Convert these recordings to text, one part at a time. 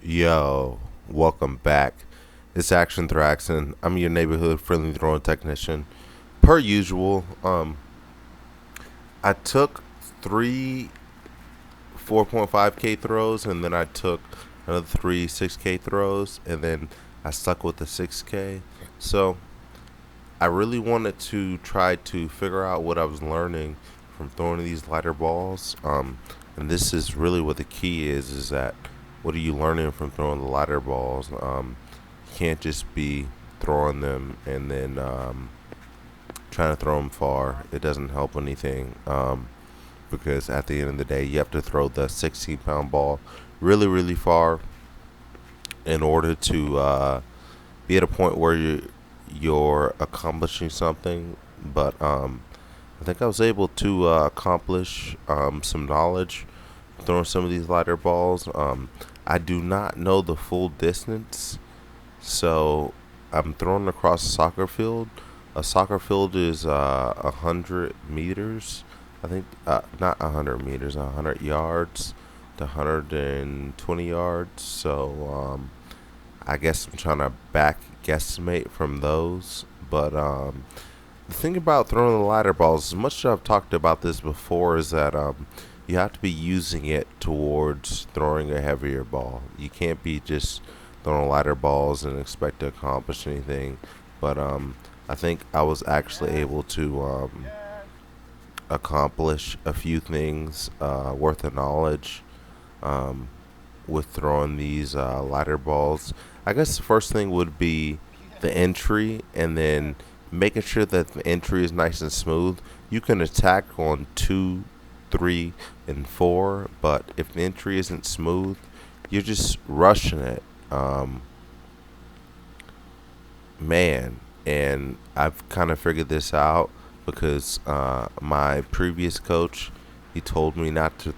Yo, welcome back. It's Action Thraxin. I'm your neighborhood friendly throwing technician. Per usual, I took three 4.5K throws, and then I took another three 6K throws, and then I stuck with the 6K. So I really wanted to try to figure out what I was learning from throwing these lighter balls. And this is really what the key is that what are you learning from throwing the lighter balls? You can't just be throwing them and then trying to throw them far. It doesn't help anything because at the end of the day, you have to throw the 16-pound ball really, really far in order to be at a point where you're accomplishing something. But I think I was able to accomplish some knowledge throwing some of these lighter balls. I do not know the full distance, so I'm throwing across a soccer field. A soccer field is 100 meters. I think not 100 meters, 100 yards to 120 yards. So I guess I'm trying to back guesstimate from those. But the thing about throwing the lighter balls, as much as I've talked about this before, is that you have to be using it towards throwing a heavier ball. You can't be just throwing lighter balls and expect to accomplish anything. But I think I was actually able to accomplish a few things worth of knowledge with throwing these lighter balls. I guess the first thing would be the entry, and then making sure that the entry is nice and smooth. You can attack on 2, 3, and 4, but if the entry isn't smooth, you're just rushing it. Man, and I've kind of figured this out because my previous coach, he told me not to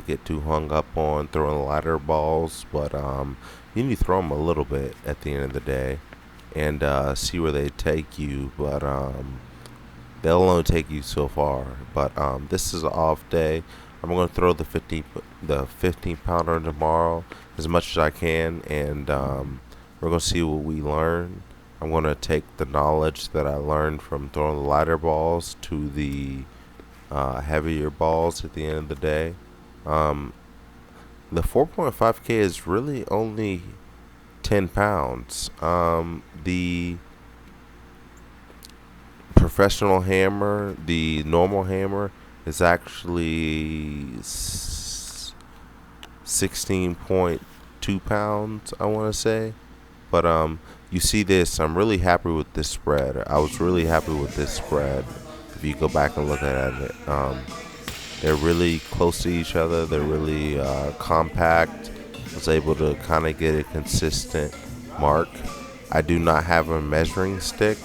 get too hung up on throwing lighter balls, but you need to throw them a little bit at the end of the day and see where they take you. But they'll only take you so far. But this is an off day. I'm going to throw the 15 pounder tomorrow as much as I can, and we're going to see what we learn. I'm going to take the knowledge that I learned from throwing the lighter balls to the heavier balls at the end of the day. The 4.5K is really only 10 pounds. The professional hammer, the normal hammer, is actually 16.2 pounds, I want to say. But you see this, I'm really happy with this spread. I was really happy with this spread. If you go back and look at it, they're really close to each other. They're really compact. I was able to kind of get a consistent mark. I do not have a measuring stick.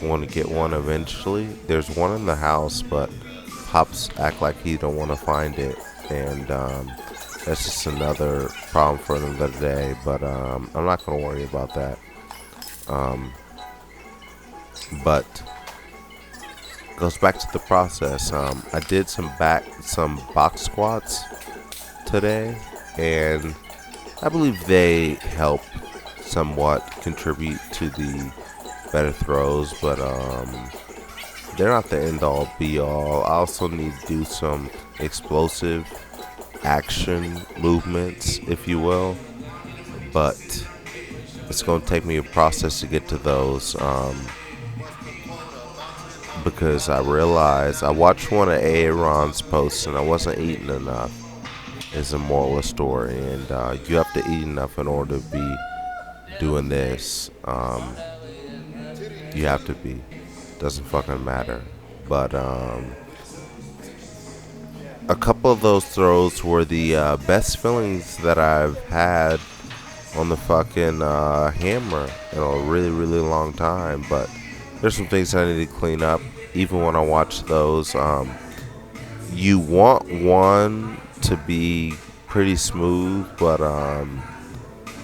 I want to get one eventually. There's one in the house, but Pops act like he don't want to find it, and that's just another problem for another day. But I'm not gonna worry about that. But goes back to the process. I did some box squats today, and I believe they help somewhat contribute to the better throws, but they're not the end all be all. I also need to do some explosive action movements, if you will, but it's going to take me a process to get to those. Because I realized I watched one of Aaron's posts and I wasn't eating enough. Is a moral of the story, and you have to eat enough in order to be doing this. You have to be. Doesn't fucking matter. But a couple of those throws were the best feelings that I've had on the fucking hammer in a really, really long time. But there's some things I need to clean up. Even when I watch those, you want one to be pretty smooth, but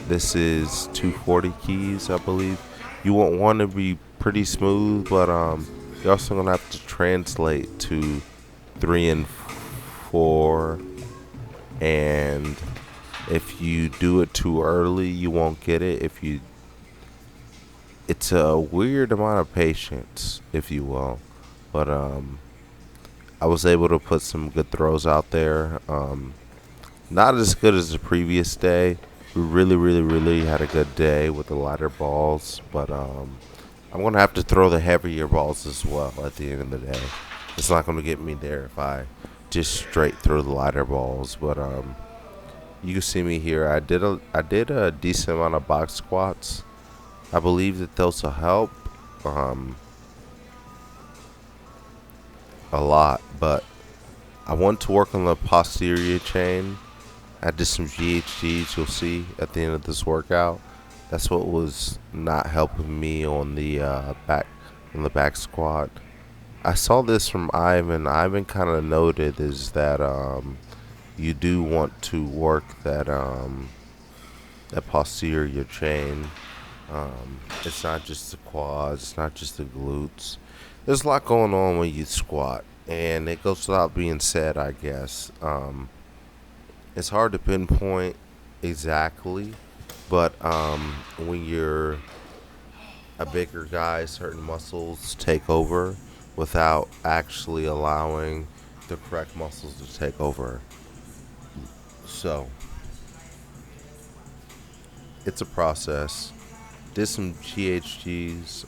this is 240 keys, I believe. You want one to be pretty smooth, but you're also gonna have to translate to 3 and 4 and If you do it too early, you won't get it. It's a weird amount of patience, if you will. But I was able to put some good throws out there. Not as good as the previous day. We really, really, really had a good day with the lighter balls, but I'm gonna have to throw the heavier balls as well at the end of the day. It's not gonna get me there if I just straight throw the lighter balls. But you can see me here. I did a decent amount of box squats. I believe that those will help um, a lot, but I want to work on the posterior chain. I did some GHGs, you'll see at the end of this workout. That's what was not helping me on the back squat. I saw this from Ivan. Ivan kind of noted is that you do want to work that posterior chain. It's not just the quads, it's not just the glutes. There's a lot going on when you squat, and it goes without being said, I guess. It's hard to pinpoint exactly, but when you're a bigger guy, certain muscles take over without actually allowing the correct muscles to take over. So it's a process. Did some GHGs.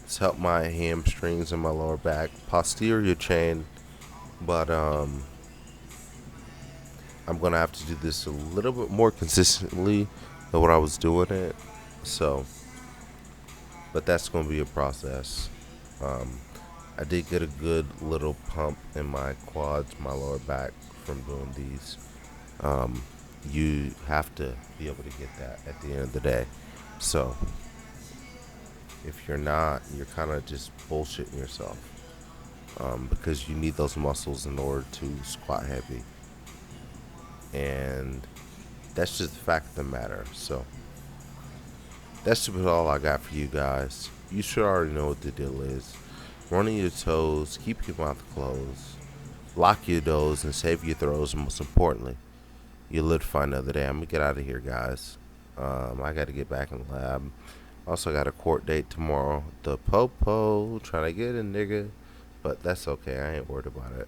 It's helped my hamstrings and my lower back, posterior chain, but I'm gonna have to do this a little bit more consistently than what I was doing it. So, but that's gonna be a process. Um, I did get a good little pump in my quads, my lower back from doing these. Um, you have to be able to get that at the end of the day. So, if you're not, you're kind of just bullshitting yourself because you need those muscles in order to squat heavy. And that's just the fact of the matter. So that's about all I got for you guys. You should already know what the deal is. Run on your toes, keep your mouth closed, lock your doors, and save your throws. And most importantly, you live to find another day. I'm gonna get out of here, guys. I got to get back in the lab. Also got a court date tomorrow. The popo trying to get a nigga, but that's okay. I ain't worried about it.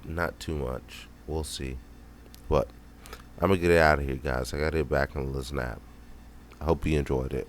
Not too much. We'll see. But I'm gonna get out of here, guys. I gotta get back and listen nap. I hope you enjoyed it.